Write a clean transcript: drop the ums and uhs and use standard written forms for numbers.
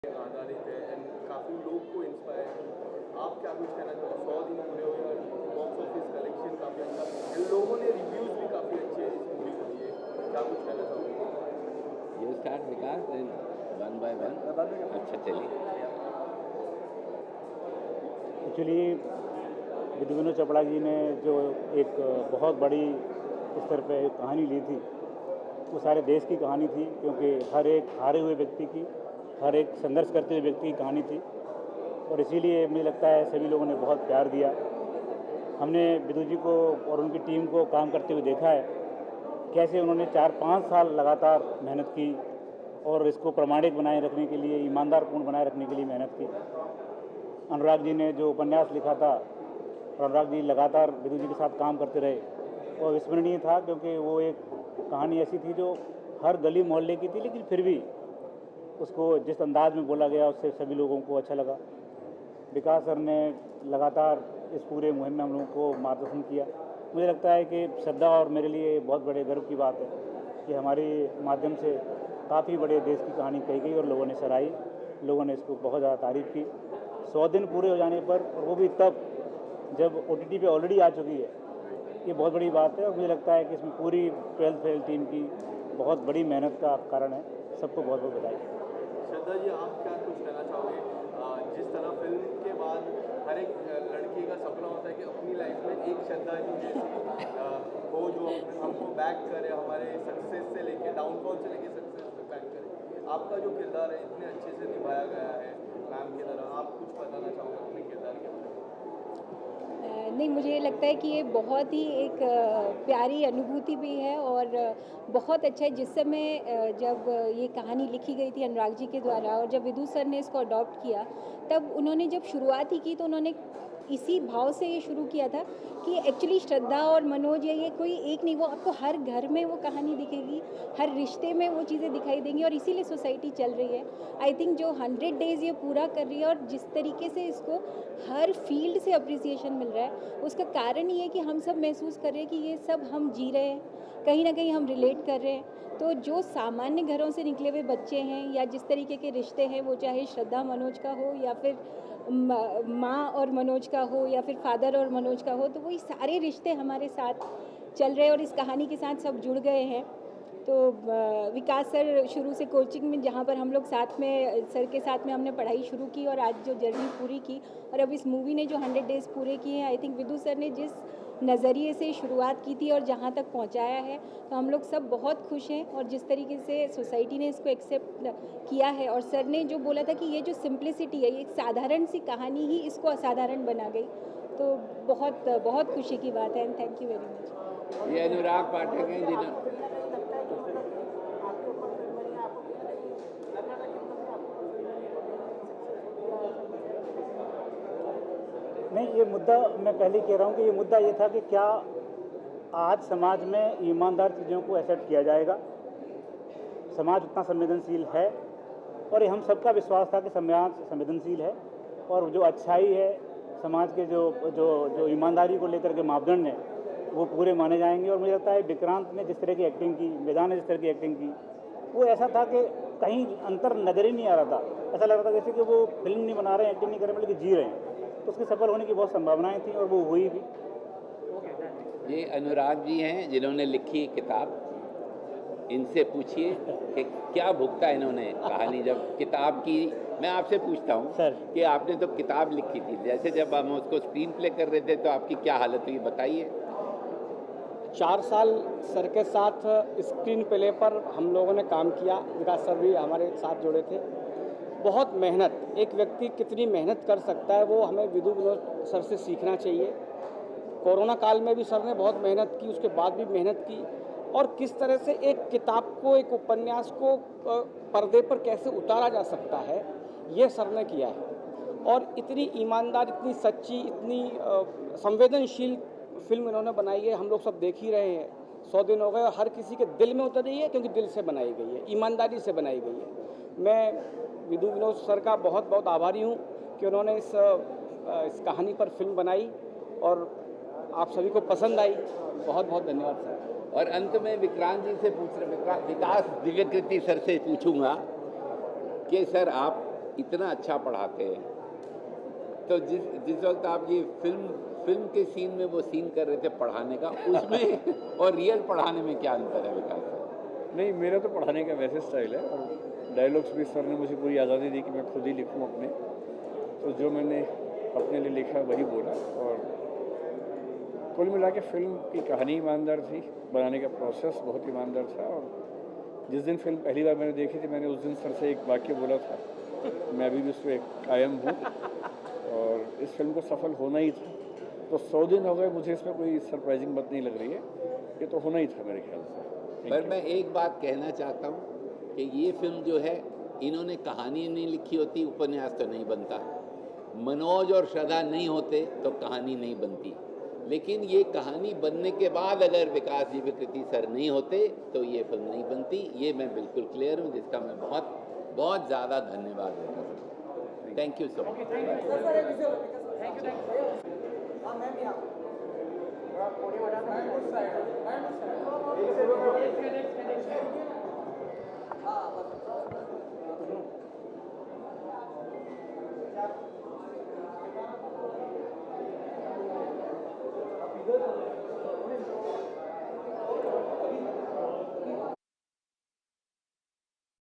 आधारित है एंड काफ़ी लोग को इंस्पायर। आप क्या कुछ कहना चाहोगे? 100 दिन पूरे हुए और बॉक्स ऑफिस कलेक्शन काफ़ी अच्छा एंड लोगों ने रिव्यूज़ भी काफ़ी अच्छे इस मूवी को दिए। क्या कुछ कहना चाहोगे? You start Vikas then one by one. अच्छा चलिए। एक्चुअली विधु विनोद चोपड़ा जी ने जो एक बहुत बड़ी स्तर पे कहानी ली थी, वो सारे देश की कहानी थी, क्योंकि हर एक हारे हुए व्यक्ति की, हर एक संघर्ष करते हुए व्यक्ति की कहानी थी। और इसीलिए मुझे लगता है सभी लोगों ने बहुत प्यार दिया। हमने विधु जी को और उनकी टीम को काम करते हुए देखा है, कैसे उन्होंने 4-5 साल लगातार मेहनत की और इसको प्रामाणिक बनाए रखने के लिए, ईमानदारपूर्ण बनाए रखने के लिए मेहनत की। अनुराग जी ने जो उपन्यास लिखा था, अनुराग जी लगातार विधु जी के साथ काम करते रहे और विस्मरणीय था, क्योंकि वो एक कहानी ऐसी थी जो हर गली मोहल्ले की थी, लेकिन फिर भी उसको जिस अंदाज में बोला गया उससे सभी लोगों को अच्छा लगा। विकास सर ने लगातार इस पूरे मुहिम में हम लोगों को मार्गदर्शन किया। मुझे लगता है कि श्रद्धा और मेरे लिए बहुत बड़े गर्व की बात है कि हमारे माध्यम से काफ़ी बड़े देश की कहानी कही गई और लोगों ने सराही, लोगों ने इसको बहुत ज़्यादा तारीफ़ की। 100 दिन पूरे हो जाने पर, और वो भी तब जब OTT पे ऑलरेडी आ चुकी है, ये बहुत बड़ी बात है। और मुझे लगता है कि इसमें पूरी 12th फेल टीम की बहुत बड़ी मेहनत का कारण है। सबको बहुत बहुत बधाई। श्रद्धा जी, आप क्या कुछ कहना चाहोगे? जिस तरह फिल्म के बाद हर एक लड़की का सपना होता है कि अपनी लाइफ में एक श्रद्धा जी जैसी हो जो हमको बैक करे, हमारे सक्सेस से लेके डाउनफॉल से लेके सक्सेस तक बैक करे। आपका जो किरदार है इतने अच्छे से निभाया गया है मैम की तरह, आप कुछ बताना चाहोगे अपने किरदार के बारे में? नहीं, मुझे लगता है कि ये बहुत ही एक प्यारी अनुभूति भी है और बहुत अच्छा है। जिस समय जब ये कहानी लिखी गई थी अनुराग जी के द्वारा और जब विदु सर ने इसको अडॉप्ट किया, तब उन्होंने जब शुरुआत ही की तो उन्होंने इसी भाव से ये शुरू किया था कि एक्चुअली श्रद्धा और मनोज ये कोई एक नहीं, वो आपको हर घर में वो कहानी दिखेगी, हर रिश्ते में वो चीज़ें दिखाई देंगी और इसीलिए सोसाइटी चल रही है। आई थिंक जो 100 डेज़ ये पूरा कर रही है और जिस तरीके से इसको हर फील्ड से अप्रिसिएशन मिल रहा है, उसका कारण ये है कि हम सब महसूस कर रहे हैं कि ये सब हम जी रहे हैं, कहीं ना कहीं हम रिलेट कर रहे हैं। तो जो सामान्य घरों से निकले हुए बच्चे हैं या जिस तरीके के रिश्ते हैं, वो चाहे श्रद्धा मनोज का हो या फिर माँ और मनोज का हो या फिर फादर और मनोज का हो, तो वही सारे रिश्ते हमारे साथ चल रहे हैं और इस कहानी के साथ सब जुड़ गए हैं। तो विकास सर शुरू से कोचिंग में, जहाँ पर हम लोग साथ में सर के साथ में हमने पढ़ाई शुरू की और आज जो जर्नी पूरी की और अब इस मूवी ने जो 100 डेज़ पूरे किए हैं, आई थिंक विदु सर ने जिस नज़रिए से शुरुआत की थी और जहाँ तक पहुँचाया है, तो हम लोग सब बहुत खुश हैं। और जिस तरीके से सोसाइटी ने इसको एक्सेप्ट किया है और सर ने जो बोला था कि ये जो सिंप्लिसिटी है, ये एक साधारण सी कहानी ही इसको असाधारण बना गई, तो बहुत बहुत खुशी की बात है and thank you very much. ये अनुराग पाठक हैं जिन्होंने नहीं, ये मुद्दा मैं पहले कह रहा हूँ कि ये मुद्दा ये था कि क्या आज समाज में ईमानदार चीज़ों को एक्सेप्ट किया जाएगा। समाज उतना संवेदनशील है और ये हम सबका विश्वास था कि समाज संवेदनशील है और जो अच्छाई है, समाज के जो जो जो ईमानदारी को लेकर के मापदंड हैं, वो पूरे माने जाएंगे। और मुझे लगता है विक्रांत ने जिस तरह की एक्टिंग की, वेदा ने जिस तरह की एक्टिंग की, वो ऐसा था कि कहीं अंतर नज़र ही नहीं आ रहा था। ऐसा लग रहा था जैसे कि वो फिल्म नहीं बना रहे हैं, एक्टिंग नहीं कर रहे हैं, बल्कि जी रहे हैं। तो उसके सफल होने की बहुत संभावनाएं थी और वो हुई भी। ये अनुराग जी हैं जिन्होंने लिखी किताब। इनसे पूछिए कि क्या भुगता इन्होंने कहानी जब किताब की। मैं आपसे पूछता हूँ सर कि आपने तो किताब लिखी थी, जैसे जब हम उसको स्क्रीन प्ले कर रहे थे तो आपकी क्या हालत हुई, बताइए। 4 साल सर के साथ स्क्रीन प्ले पर हम लोगों ने काम किया। विकास सर भी हमारे साथ जुड़े थे। बहुत मेहनत, एक व्यक्ति कितनी मेहनत कर सकता है वो हमें विधु विनोद सर से सीखना चाहिए। कोरोना काल में भी सर ने बहुत मेहनत की, उसके बाद भी मेहनत की, और किस तरह से एक किताब को, एक उपन्यास को पर्दे पर कैसे उतारा जा सकता है, ये सर ने किया है। और इतनी ईमानदार, इतनी सच्ची, इतनी संवेदनशील फिल्म इन्होंने बनाई है। हम लोग सब देख ही रहे हैं। 100 दिन हो गए और हर किसी के दिल में उतर रही है, क्योंकि दिल से बनाई गई है, ईमानदारी से बनाई गई है। मैं विधु विनोद सर का बहुत बहुत आभारी हूँ कि उन्होंने इस कहानी पर फिल्म बनाई और आप सभी को पसंद आई। बहुत बहुत धन्यवाद सर। और अंत में विक्रांत जी से पूछ रहे, विकास दिव्यकृति सर से पूछूंगा कि सर आप इतना अच्छा पढ़ाते हैं। तो जिस जिस वक्त आप ये फिल्म के सीन में वो सीन कर रहे थे पढ़ाने का, उसमें और रियल पढ़ाने में क्या अंतर है विकास सर? नहीं, मेरा तो पढ़ाने का वैसे स्टाइल है और डायलॉग्स भी सर ने मुझे पूरी आज़ादी दी कि मैं खुद ही लिखूं अपने। तो जो मैंने अपने लिए लिखा वही बोला। और कुल मिला के फिल्म की कहानी ईमानदार थी, बनाने का प्रोसेस बहुत ईमानदार था। और जिस दिन फिल्म पहली बार मैंने देखी थी, मैंने उस दिन सर से एक वाक्य बोला था, मैं अभी भी उस पर कायम हूँ और इस फिल्म को सफल होना ही था। तो 100 दिन हो गए, मुझे इसमें कोई सरप्राइजिंग बात नहीं लग रही है, ये तो होना ही था मेरे ख्याल से। पर मैं एक बात कहना चाहता हूँ कि ये फिल्म जो है, इन्होंने कहानी नहीं लिखी होती, उपन्यास तो नहीं बनता। मनोज और श्रद्धा नहीं होते तो कहानी नहीं बनती। लेकिन ये कहानी बनने के बाद अगर विकास जी विकृति सर नहीं होते तो ये फिल्म नहीं बनती। ये मैं बिल्कुल क्लियर हूँ, जिसका मैं बहुत बहुत ज़्यादा धन्यवाद देता हूँ। Thank you so much.